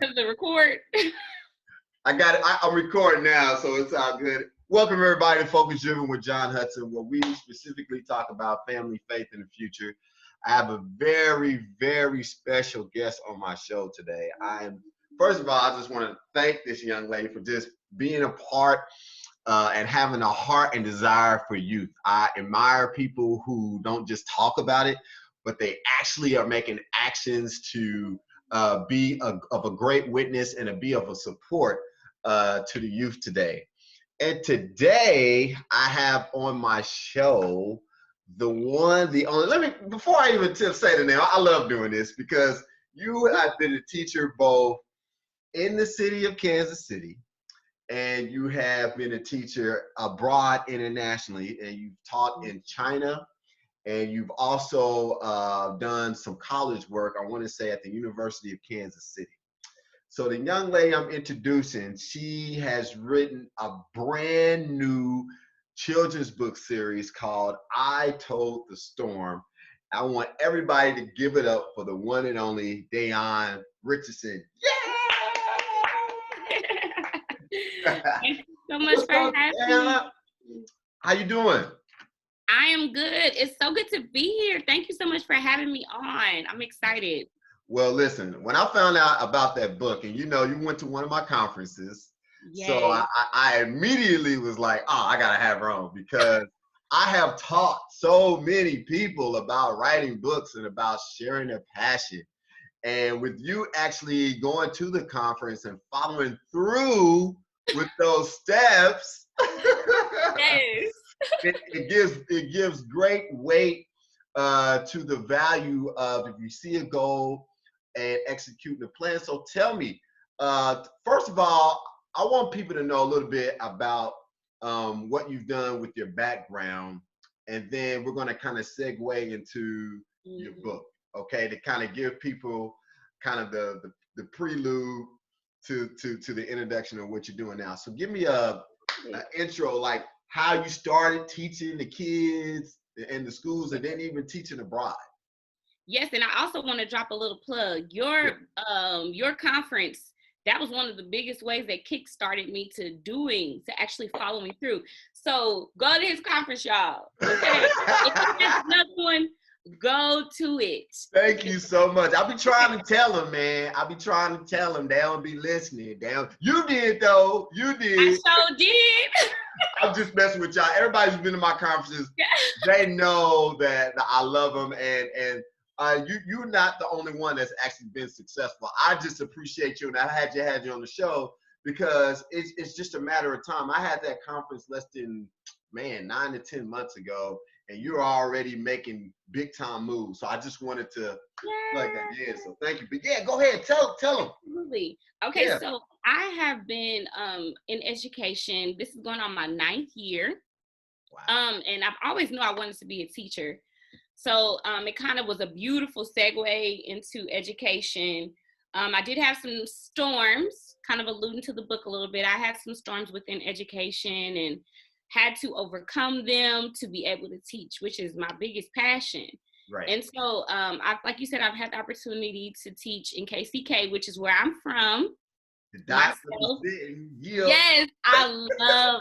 Because the record. I got it. I'm recording now, so it's all good. Welcome everybody to Focus Driven with John Hudson, where we specifically talk about family, faith, and the future. I have a very, very special guest on my show today. First of all, I just want to thank this young lady for just being a part and having a heart and desire for youth. I admire people who don't just talk about it, but they actually are making actions to be of a great witness and to be of a support to the youth today. And today I have on my show the one, the only, before I even say the name, I love doing this because you have been a teacher both in the city of Kansas City, and you have been a teacher abroad internationally, and you've taught in China, and you've also done some college work, I want to say at the University of Kansas City. So the young lady I'm introducing, she has written a brand new children's book series called I Told the Storm. I want everybody to give it up for the one and only Dayonne Richardson. Thank you so much for having me. How you doing? I am good. It's so good to be here. Thank you so much for having me on. I'm excited. Well, listen, when I found out about that book, and you went to one of my conferences, yes. So I immediately was like, oh, I gotta have her on, because I have taught so many people about writing books and about sharing their passion. And with you actually going to the conference and following through with those steps, yes. it gives great weight to the value of if you see a goal and executing the plan. So tell me, first of all, I want people to know a little bit about what you've done with your background, and then we're going to kind of segue into your book, okay, to kind of give people kind of the prelude to the introduction of what you're doing now. So give me an intro, like how you started teaching the kids in the schools, and then even teaching abroad. Yes, and I also want to drop a little plug. Your conference, that was one of the biggest ways that kick-started me to actually following through. So go to his conference, y'all. Okay? If there's another one, go to it. Thank you so much. I'll be trying to tell them, man. I'll be trying to tell them. They don't be listening. You did, though. You did. I sure did. I'm just messing with y'all. Everybody who's been to my conferences, they know that I love them, and you're not the only one that's actually been successful. I just appreciate you, and I had you on the show because it's just a matter of time. I had that conference less than 9 to 10 months ago, and you're already making big time moves. So I just wanted to plug that in. So thank you. But yeah, go ahead, tell them. Absolutely. Okay, so I have been in education. This is going on my 9th year. Wow. And I've always knew I wanted to be a teacher. So it kind of was a beautiful segue into education. I did have some storms, kind of alluding to the book a little bit. I had some storms within education and had to overcome them to be able to teach, which is my biggest passion. Right. And so, like you said, I've had the opportunity to teach in KCK, which is where I'm from. Yes, I love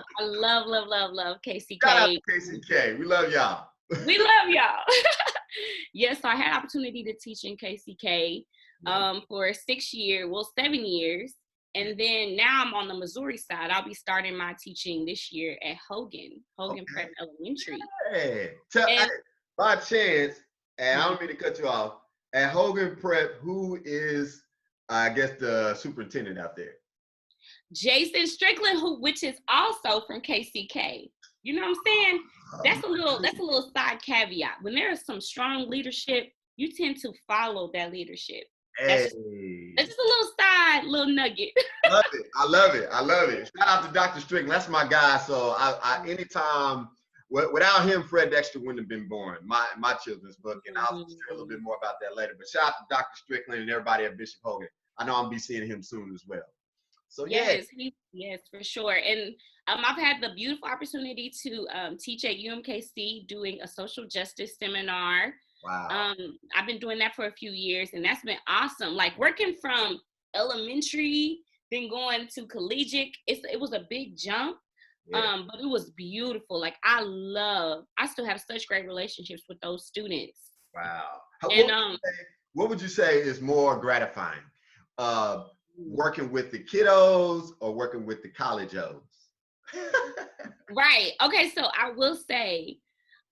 KCK. Shout out to KCK. We love y'all. We love y'all. Yes, so I had opportunity to teach in KCK for 7 years. And then now I'm on the Missouri side. I'll be starting my teaching this year at Hogan Prep Elementary. Hey, by chance, and I don't mean to cut you off, at Hogan Prep, who is, I guess, the superintendent out there? Jason Strickland, which is also from KCK. You know what I'm saying? That's a little side caveat. When there is some strong leadership, you tend to follow that leadership. That's just a little nugget. I love it. Shout out to Dr. Strickland. That's my guy. So I anytime, without him, Fred Dexter wouldn't have been born. My children's book, and I'll share a little bit more about that later. But shout out to Dr. Strickland and everybody at Bishop Hogan. I know I'll be seeing him soon as well. So yes, for sure. And I've had the beautiful opportunity to teach at UMKC doing a social justice seminar. Wow. I've been doing that for a few years, and that's been awesome. Like working from elementary, then going to collegiate. It was a big jump. Yeah. But it was beautiful. Like I still have such great relationships with those students. Wow. What would you say is more gratifying? Working with the kiddos or working with the college-os? Right. Okay, so I will say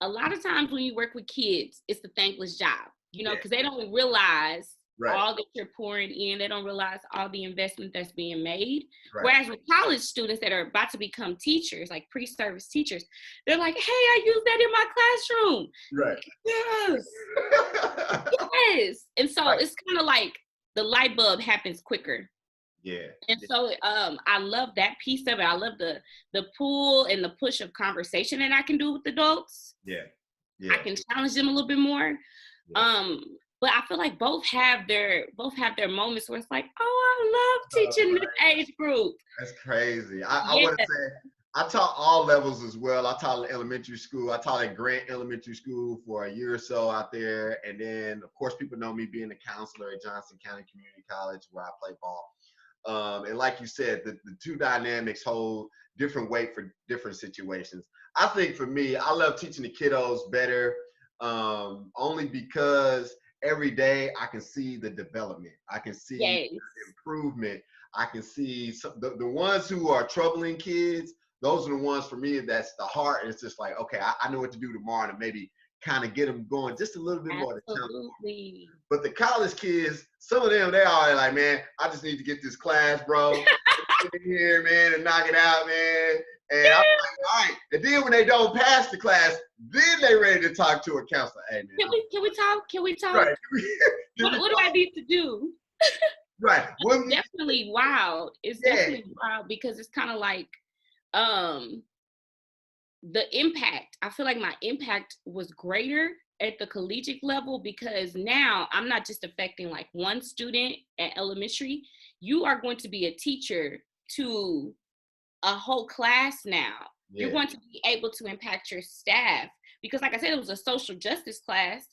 a lot of times when you work with kids, it's a thankless job, you know, because they don't realize all that you're pouring in. They don't realize all the investment that's being made. Right. Whereas with college students that are about to become teachers, like pre-service teachers, they're like, hey, I use that in my classroom. Right. Yes. Yes. And so it's kind of like the light bulb happens quicker. Yeah. And so I love that piece of it. I love the pull and the push of conversation that I can do with adults. Yeah. Yeah. I can challenge them a little bit more. Yeah. But I feel like both have their moments where it's like, oh, I love teaching this age group. That's crazy. I want to say I taught all levels as well. I taught elementary school. I taught at Grant Elementary School for a year or so out there. And then, of course, people know me being a counselor at Johnson County Community College where I play ball. And like you said, the two dynamics hold different weight for different situations. I think for me, I love teaching the kiddos better only because every day I can see the development. I can see the improvement. I can see the ones who are troubling kids. Those are the ones for me that's the heart. And it's just like, okay, I know what to do tomorrow to maybe kind of get them going just a little bit more. Absolutely. But the college kids, some of them, they're already like, man, I just need to get this class, bro. Get in here, man, and knock it out, man. And I'm like, all right. And then when they don't pass the class, then they ready to talk to a counselor. Hey, man. Can we talk? Can we talk? Right. What do I need to do? Right. It's definitely wild. It's definitely wild because it's kind of like the impact. I feel like my impact was greater at the collegiate level because now I'm not just affecting like one student at elementary. You are going to be a teacher to a whole class now. Yeah. You're going to be able to impact your staff because like I said, it was a social justice class.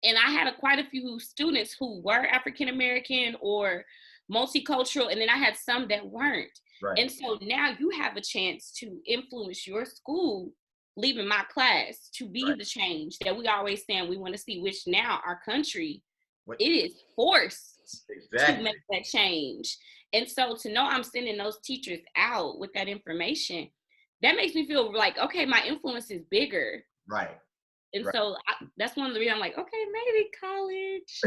And I had quite a few students who were African-American or multicultural, and then I had some that weren't. Right. And so now you have a chance to influence your school, leaving my class, to be the change that we always saying we want to see, which now our country, it is forced to make that change. And so to know I'm sending those teachers out with that information, that makes me feel like, okay, my influence is bigger. Right. And so that's one of the reasons I'm like, okay, maybe college.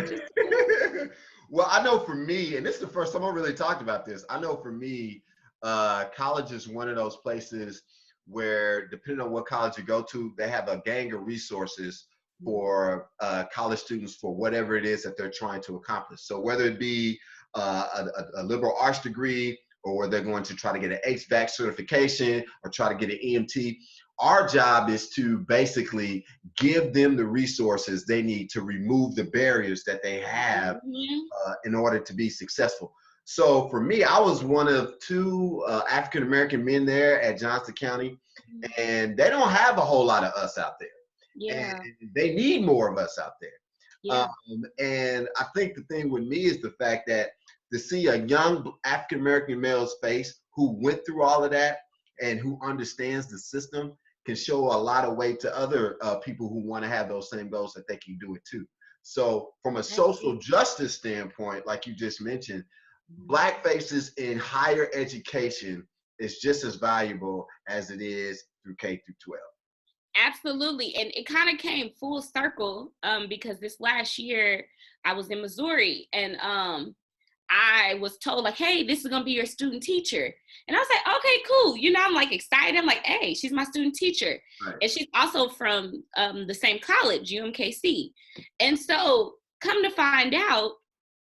Well, I know for me, and this is the first time I really talked about this, I know for me, college is one of those places where, depending on what college you go to, they have a gang of resources for college students for whatever it is that they're trying to accomplish. So whether it be a liberal arts degree, or where they're going to try to get an HVAC certification or try to get an EMT, our job is to basically give them the resources they need to remove the barriers that they have in order to be successful. So for me, I was one of two African-American men there at Johnson County, and they don't have a whole lot of us out there. Yeah. And they need more of us out there. Yeah. And I think the thing with me is the fact that to see a young African-American male's face who went through all of that and who understands the system can show a lot of weight to other people who want to have those same goals that they can do it too. So from a social justice standpoint, like you just mentioned, Black faces in higher education is just as valuable as it is through K through 12. Absolutely. And it kind of came full circle because this last year I was in Missouri and I was told like, hey, this is going to be your student teacher. And I was like, okay, cool. You know, I'm like excited. I'm like, hey, she's my student teacher. Right. And she's also from the same college, UMKC. And so come to find out,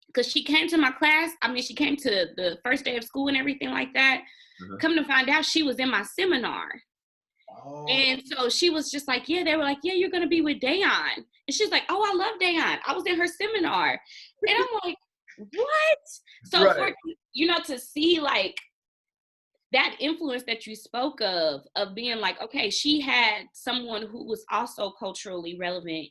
because she came to my class. I mean, she came to the first day of school and everything like that. Mm-hmm. Come to find out she was in my seminar. Oh. And so she was just like, yeah, they were like, yeah, you're going to be with Dayonne. And she's like, oh, I love Dayonne. I was in her seminar. And I'm like, what? So for, you know, to see like that influence that you spoke of being like, okay, she had someone who was also culturally relevant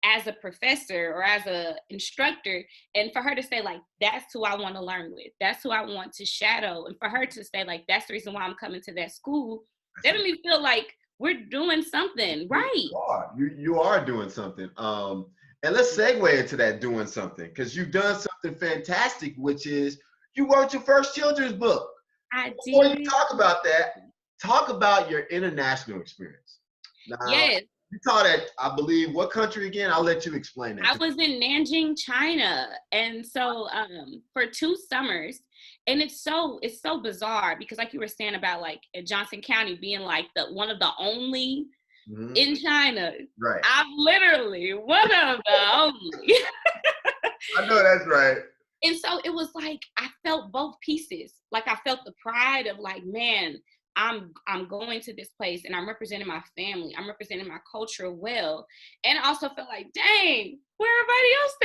as a professor or as a instructor, and for her to say like, that's who I want to learn with, that's who I want to shadow, and for her to say like, that's the reason why I'm coming to that school, that made me feel like we're doing something right. You are doing something. And let's segue into that doing something, because you've done something fantastic, which is you wrote your first children's book. Before you talk about that, talk about your international experience. Now, yes. You taught at, I believe, what country again? I'll let you explain that. I was in Nanjing, China. And so for 2 summers, and it's so bizarre because like you were saying about like Johnson County being like one of the only in China. Right. I'm literally one of the only. I know that's right. And so it was like, I felt both pieces. Like I felt the pride of like, man, I'm going to this place and I'm representing my family. I'm representing my culture well. And I also felt like, dang, where everybody else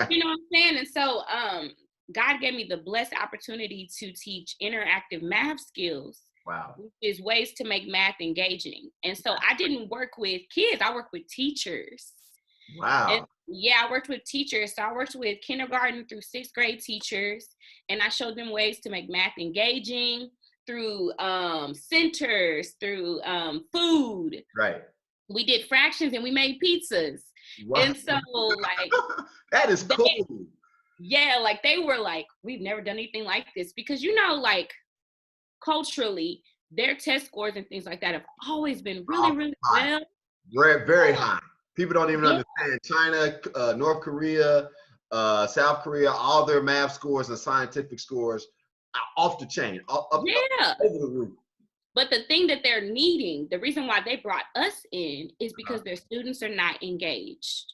at? You know what I'm saying? And so God gave me the blessed opportunity to teach interactive math skills. Wow. Which is ways to make math engaging. And so I didn't work with kids, I worked with teachers. Wow. And yeah, I worked with teachers. So I worked with kindergarten through 6th grade teachers, and I showed them ways to make math engaging through centers, through food. Right. We did fractions and we made pizzas. Wow. And so like that is cool. Yeah, like they were like, we've never done anything like this, because you know, like culturally, their test scores and things like that have always been really well. Very high. People don't even understand. China, North Korea, South Korea, all their math scores and scientific scores are off the chain, up over the roof. But the thing that they're needing, the reason why they brought us in is because their students are not engaged.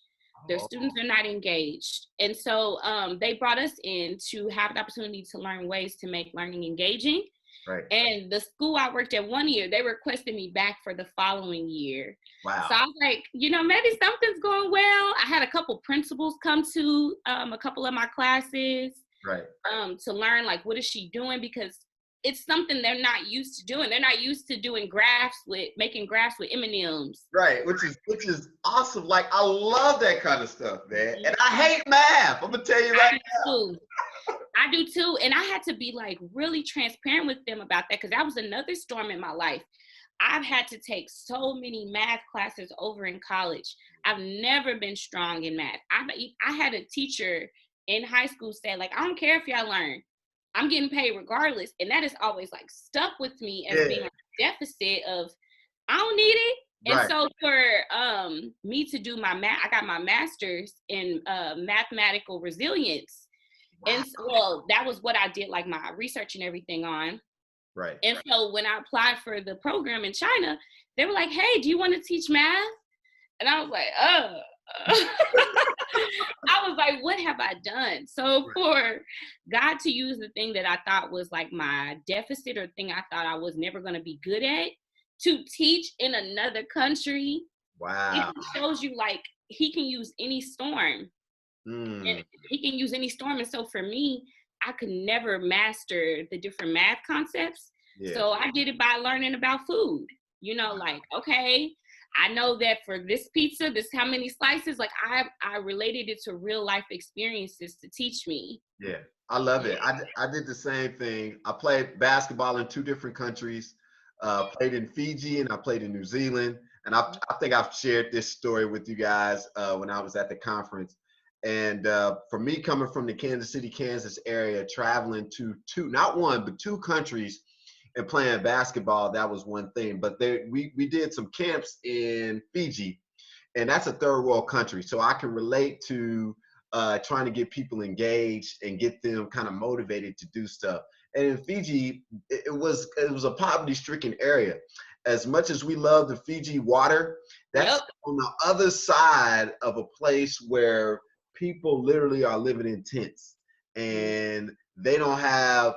Their students are not engaged. And so they brought us in to have the opportunity to learn ways to make learning engaging. Right. And the school I worked at one year, they requested me back for the following year. Wow. So I was like, you know, maybe something's going well. I had a couple principals come to a couple of my classes. Right. To learn like, what is she doing? Because it's something they're not used to doing. They're not used to doing making graphs with M&Ms. Right, which is awesome. Like, I love that kind of stuff, man. And I hate math. I'm gonna tell you right now. I do too. And I had to be like really transparent with them about that, because that was another storm in my life. I've had to take so many math classes over in college. I've never been strong in math. I had a teacher in high school say like, I don't care if y'all learn, I'm getting paid regardless. And that is always like stuck with me as being a deficit of, I don't need it. And so for me to do my math, I got my master's in mathematical resilience. Wow. And so, well, that was what I did like my research and everything on. Right. And so when I applied for the program in China, they were like, hey, do you want to teach math? And I was like, I was like, what have I done? So for God to use the thing that I thought was like my deficit, or thing I thought I was never going to be good at, to teach in another country. Wow. It shows you like he can use any storm. And he can use any storm. And so for me, I could never master the different math concepts. Yeah. So I did it by learning about food. You know, like, okay, I know that for this pizza, this how many slices, like I related it to real life experiences to teach me. Yeah, I love it. I did the same thing. I played basketball in 2 different countries, played in Fiji and I played in New Zealand. And I think I've shared this story with you guys when I was at the conference. And for me, coming from the Kansas City, Kansas area, traveling to not 1, but 2 countries and playing basketball, that was one thing. But we did some camps in Fiji, and that's a third world country. So I can relate to trying to get people engaged and get them kind of motivated to do stuff. And in Fiji, it was a poverty-stricken area. As much as we love the Fiji water, that's on the other side of a place where people literally are living in tents, and they don't have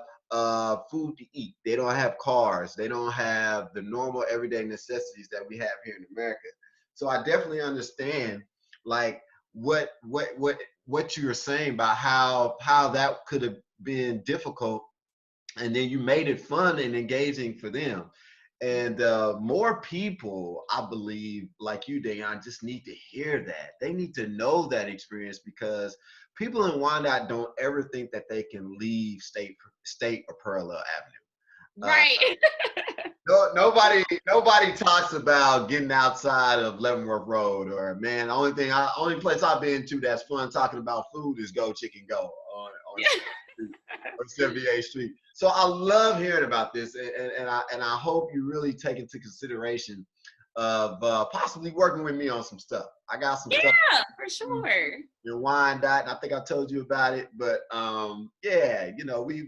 food to eat. They don't have cars. They don't have the normal everyday necessities that we have here in America. So I definitely understand like what you're saying about how that could have been difficult, and then you made it fun and engaging for them. And more people, I believe, like you, Dayonne, just need to hear that. They need to know that experience, because people in Wyandotte don't ever think that they can leave state or parallel avenue. Right. No, nobody talks about getting outside of Leavenworth Road, or man, only place I've been to that's fun talking about food is Go Chicken Go on 78th Street. So I love hearing about this, and I hope you really take into consideration of possibly working with me on some stuff. I got some stuff. Yeah, for sure. Your Wyandotte, and I think I told you about it, but yeah, you know, we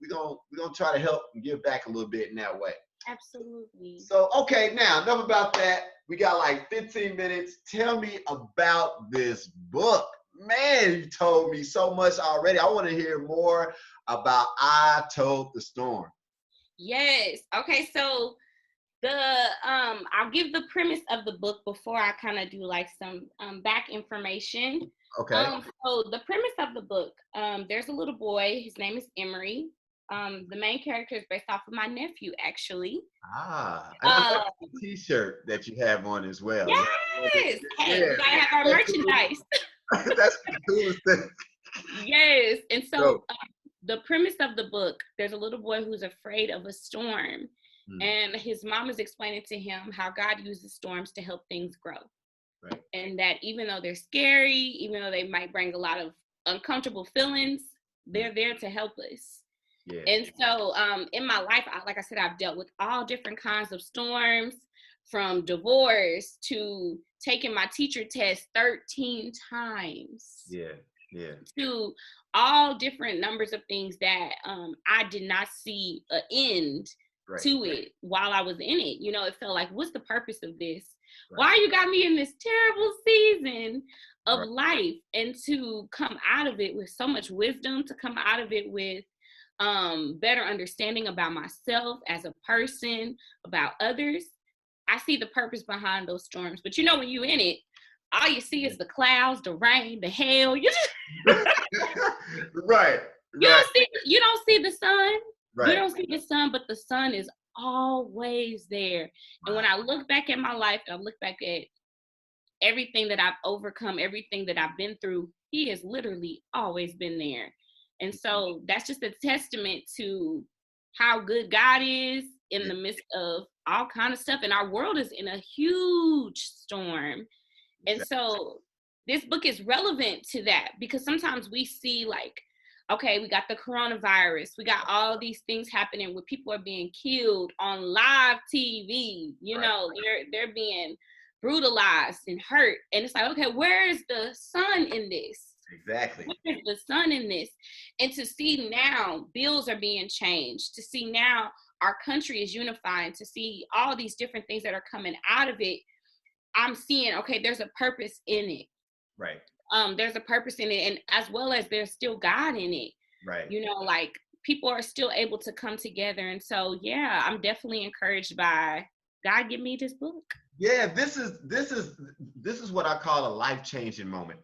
gonna try to help and give back a little bit in that way. Absolutely. So okay, now enough about that. We got like 15 minutes. Tell me about this book. Man, you told me so much already. I want to hear more about I Told the Storm. Yes. Okay, so I'll give the premise of the book before I kind of do like some back information. Okay. So the premise of the book, there's a little boy, his name is Emery. The main character is based off of my nephew, actually. And I like the t-shirt that you have on as well. Yes. Hey, we gotta have our merchandise. That's the coolest thing. Yes. And so the premise of the book, there's a little boy who's afraid of a storm. And his mom is explaining to him how God uses storms to help things grow. Right. And that even though they're scary, even though they might bring a lot of uncomfortable feelings, they're there to help us. Yeah. And so in my life, like I said, I've dealt with all different kinds of storms, from divorce to taking my teacher test 13 times. Yeah. To all different numbers of things that I did not see an end to it while I was in it. You know, it felt like, what's the purpose of this? Why you got me in this terrible season of life? And to come out of it with so much wisdom, to come out of it with better understanding about myself as a person, about others. I see the purpose behind those storms. But you know, when you're in it, all you see is the clouds, the rain, the hail. You You don't see the sun. Right. You don't see the sun, but the sun is always there. And when I look back at my life, I look back at everything that I've overcome, everything that I've been through, he has literally always been there. And so that's just a testament to how good God is in the midst of all kind of stuff. And our world is in a huge storm. And so this book is relevant to that, because sometimes we see like, okay, we got the coronavirus, we got all these things happening where people are being killed on live TV, you know, they're being brutalized and hurt. And it's like, okay, where is the sun in this? Exactly. Where is the sun in this? And to see now bills are being changed, to see now our country is unifying, to see all these different things that are coming out of it, I'm seeing, okay, there's a purpose in it. Right. There's a purpose in it, and as well as there's still God in it. Right. You know, like people are still able to come together. And so, yeah, I'm definitely encouraged by God give me this book. Yeah, this is what I call a life-changing moment.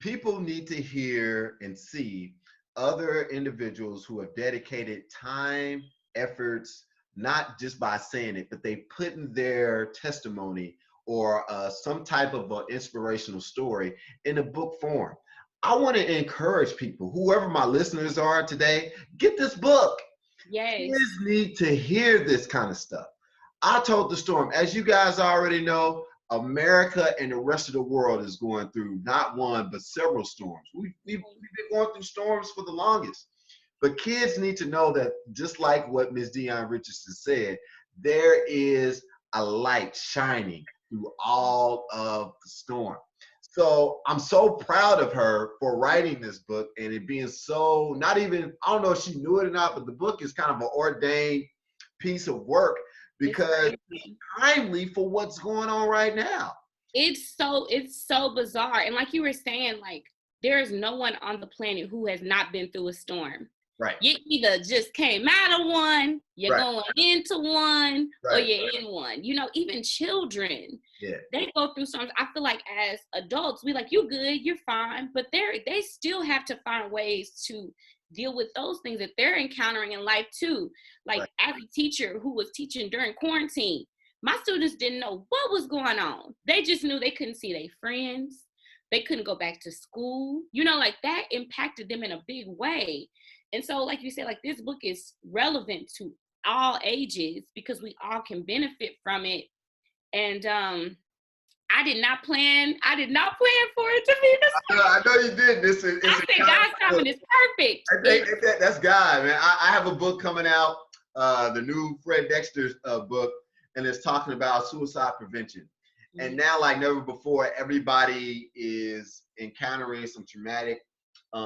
People need to hear and see other individuals who have dedicated time, efforts, not just by saying it, but they put in their testimony or some type of inspirational story in a book form. I want to encourage people, whoever my listeners are today, get this book. Yes. Kids need to hear this kind of stuff. I Told the Storm. As you guys already know, America and the rest of the world is going through not one, but several storms. We've been going through storms for the longest. But kids need to know that, just like what Ms. Dayonne Richardson said, there is a light shining through all of the storm. So I'm so proud of her for writing this book, and it being so, not even, I don't know if she knew it or not, but the book is kind of an ordained piece of work, because it's timely for what's going on right now. It's so bizarre. And like you were saying, like, there is no one on the planet who has not been through a storm. Right. You either just came out of one, you're going into one, or you're in one. You know, even children, they go through storms. I feel like as adults, we like, you good, you're fine. But they still have to find ways to deal with those things that they're encountering in life too. Like Right. as a teacher who was teaching during quarantine, my students didn't know what was going on. They just knew they couldn't see their friends. They couldn't go back to school. You know, like that impacted them in a big way. And so, like you said, like this book is relevant to all ages because we all can benefit from it. And I did not plan for it to be this way. I know you did. I said God's timing is perfect. That's God, man. I have a book coming out, the new Fred Dexter's book, and it's talking about suicide prevention. And now, like never before, everybody is encountering some traumatic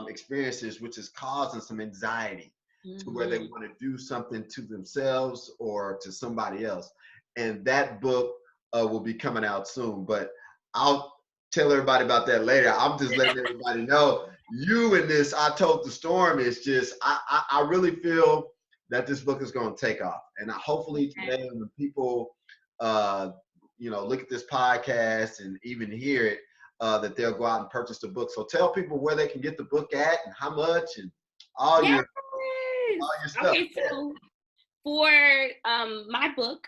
experiences, which is causing some anxiety to where they want to do something to themselves or to somebody else. And that book will be coming out soon. But I'll tell everybody about that later. I'm just letting everybody know you in this I Told the Storm is just, I really feel that this book is going to take off. And hopefully today when people, look at this podcast and even hear it, that they'll go out and purchase the book. So tell people where they can get the book at and how much and all your stuff. Okay, so for my book,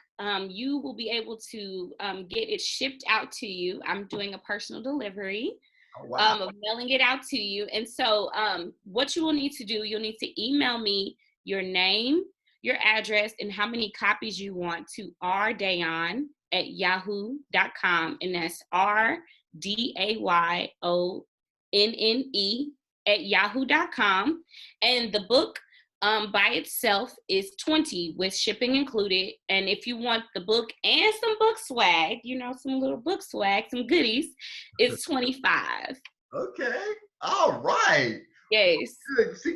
you will be able to get it shipped out to you. I'm doing a personal delivery. Oh, wow. Of mailing it out to you. And so what you will need to do, you'll need to email me your name, your address, and how many copies you want to rdayonne@yahoo.com. And that's RDAYONNE@yahoo.com. And the book by itself is $20 with shipping included. And if you want the book and some book swag, some little book swag, some goodies, it's $25. Okay. All right. Yes. Good. She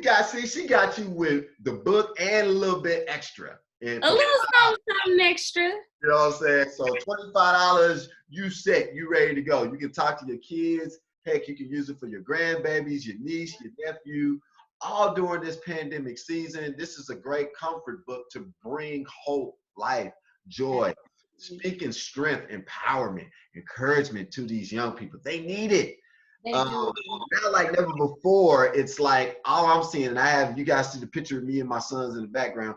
got you with the book and a little bit extra. And a little something extra. You know what I'm saying? So $25, you set, you ready to go. You can talk to your kids. Heck, you can use it for your grandbabies, your niece, your nephew, all during this pandemic season. This is a great comfort book to bring hope, life, joy, speaking strength, empowerment, encouragement to these young people. They need it. Now, like never before, it's like all I'm seeing, and I have you guys see the picture of me and my sons in the background.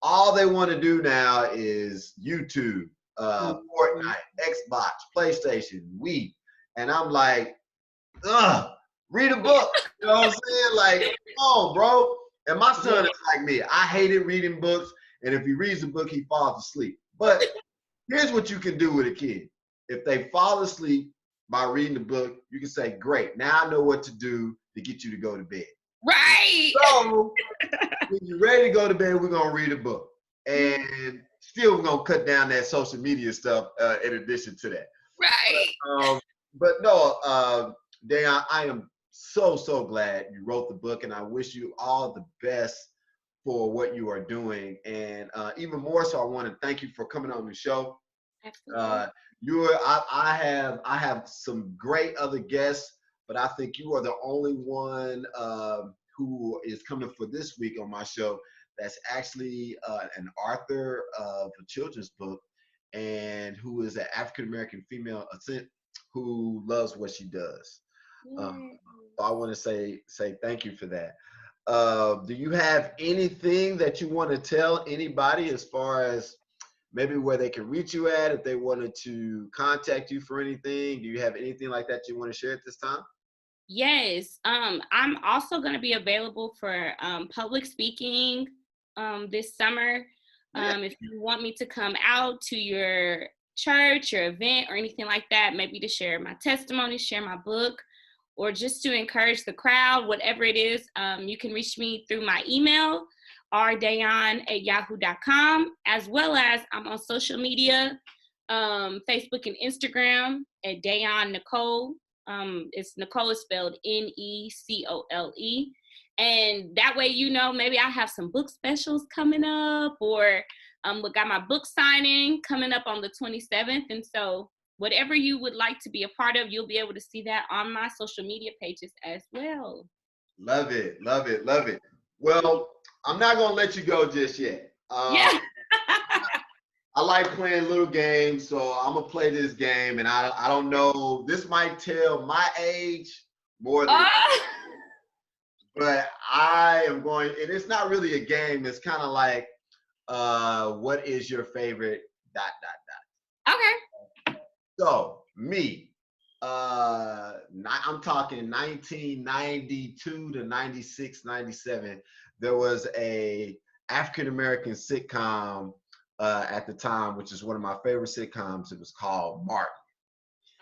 All they want to do now is YouTube, Fortnite, Xbox, PlayStation, Wii. And I'm like, read a book. You know what I'm saying? Like, come on, bro. And my son is like me. I hated reading books. And if he reads a book, he falls asleep. But here's what you can do with a kid. If they fall asleep by reading the book, you can say, great, now I know what to do to get you to go to bed. Right. So when you're ready to go to bed, we're going to read a book. And still we're going to cut down that social media stuff in addition to that. Right. But no, Dayonne, I am so glad you wrote the book, and I wish you all the best for what you are doing. And even more so, I want to thank you for coming on the show. Absolutely. I have some great other guests, but I think you are the only one who is coming for this week on my show that's actually an author of a children's book and who is an African-American female who loves what she does. So I want to say thank you for that. Do you have anything that you want to tell anybody as far as maybe where they can reach you at if they wanted to contact you for anything? Do you have anything like that you want to share at this time? Yes. I'm also going to be available for public speaking this summer. If you want me to come out to your church, your event, or anything like that, maybe to share my testimony, share my book, or just to encourage the crowd, whatever it is, you can reach me through my email, rdayonne@yahoo.com, as well as I'm on social media, Facebook and Instagram at Dayonne Nicole. It's Nicole is spelled Necole. And that way, maybe I have some book specials coming up, or we got my book signing coming up on the 27th. And so whatever you would like to be a part of, you'll be able to see that on my social media pages as well. Love it. Well, I'm not going to let you go just yet. I like playing little games, so I'm going to play this game. And I don't know, this might tell my age more than But I am going, and it's not really a game. It's kind of like, what is your favorite dot dot dot? Okay. So me, I'm talking 1992 to 96, 97. There was a African American sitcom at the time, which is one of my favorite sitcoms. It was called Martin.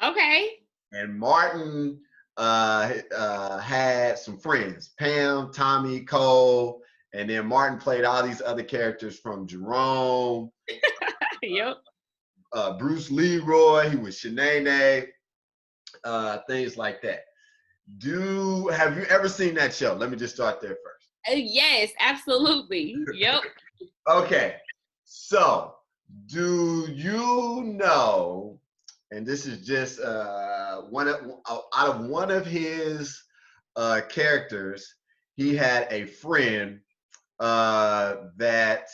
Okay. And Martin had some friends, Pam, Tommy, Cole, and then Martin played all these other characters from Jerome. Yep. Bruce Leroy, he was Shanae, things like that. Have you ever seen that show? Let me just start there first. Yes, absolutely. Yep. Okay, so do you know? And this is just out of one of his characters. He had a friend that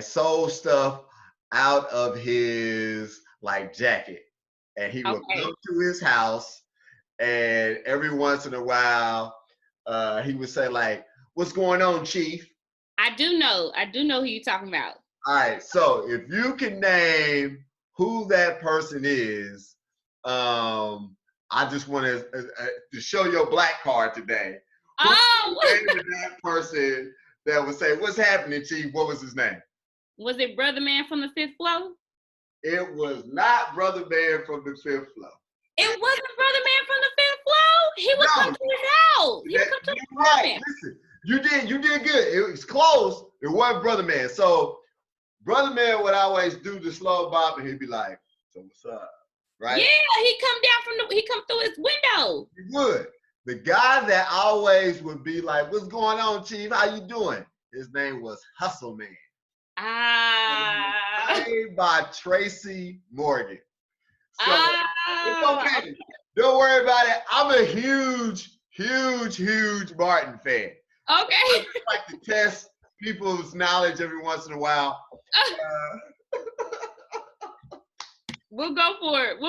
sold stuff out of his like jacket, and he would come to his house, and every once in a while he would say like, "What's going on, Chief?" I do know who you're talking about. All right, so if you can name who that person is, I just want to show your black card today. Oh, that person that would say, "What's happening, Chief?" What was his name? Was it Brother Man from the Fifth Floor? It was not Brother Man from the Fifth Floor. It wasn't Brother Man from the Fifth Floor. He would come to his house. He would come to his apartment. Listen, you did good. It was close. It wasn't Brother Man. So Brother Man would always do the slow bop, and he'd be like, "So what's up?" Right? Yeah, he come through his window. He would. The guy that always would be like, "What's going on, Chief? How you doing?" His name was Hustleman. Played by Tracy Morgan. So it's okay. Don't worry about it. I'm a huge Martin fan. Okay. I like to test people's knowledge every once in a while. We'll go for it.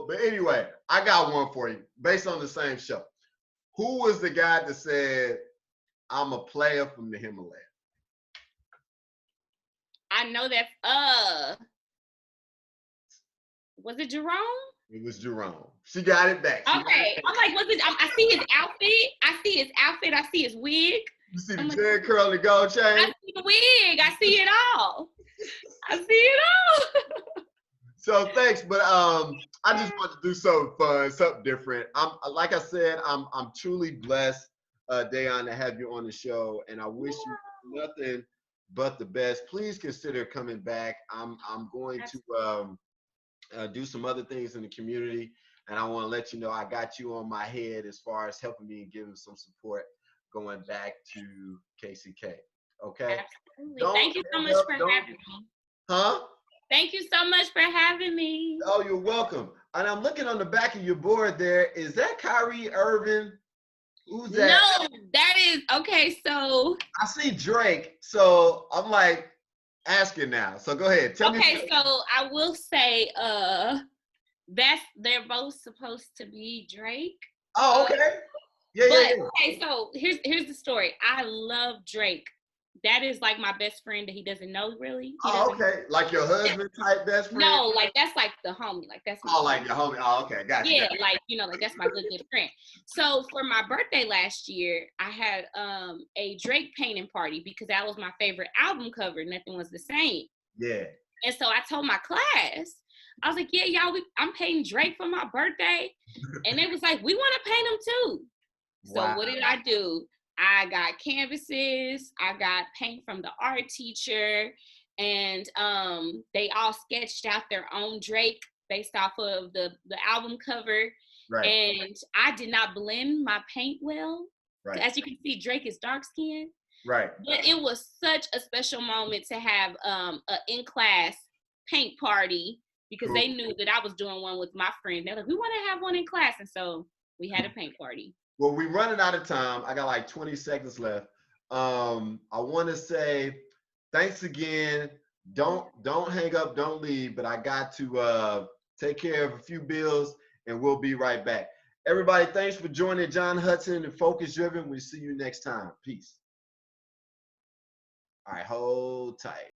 But anyway, I got one for you based on the same show. Who was the guy that said, "I'm a player from the Himalayas"? I know that. Was it Jerome? It was Jerome. She got it back. I'm like, was it? I see his outfit. I see his wig. You see the Jerry curl and the gold chain? I see the wig. I see it all. So thanks, but I just want to do something fun, something different. Like I said, I'm truly blessed, Dayonne, to have you on the show, and I wish you nothing but the best. Please consider coming back. I'm going to do some other things in the community, and I want to let you know I got you on my head as far as helping me and giving some support going back to KCK. Okay. Absolutely. Thank you so much for having me. Huh? Thank you so much for having me. Oh, you're welcome. And I'm looking on the back of your board there. Is that Kyrie Irving? Who's that? No, that is okay. So I see Drake. So I'm like asking now. So go ahead. Tell me. Okay, so I will say they're both supposed to be Drake. Oh, okay. Yeah. Okay, so here's the story. I love Drake. That is like my best friend that he doesn't know really. Okay. Like your husband type best friend? No, like that's like the homie. Like that's my like your homie. Oh, okay. Gotcha. Yeah, like like that's my good friend. So for my birthday last year, I had a Drake painting party because that was my favorite album cover. Nothing Was the Same. Yeah. And so I told my class, I was like, yeah, y'all, I'm painting Drake for my birthday. And they was like, we want to paint him too. So what did I do? I got canvases, I got paint from the art teacher, and they all sketched out their own Drake based off of the album cover. Right. And I did not blend my paint well. Right. As you can see, Drake is dark skinned. Right. But it was such a special moment to have an in-class paint party because they knew that I was doing one with my friend. They're like, we want to have one in class. And so we had a paint party. Well, we're running out of time. I got like 20 seconds left. I want to say thanks again. Don't hang up, don't leave, but I got to take care of a few bills and we'll be right back. Everybody, thanks for joining John Hudson and Focus Driven. We'll see you next time. Peace. All right, hold tight.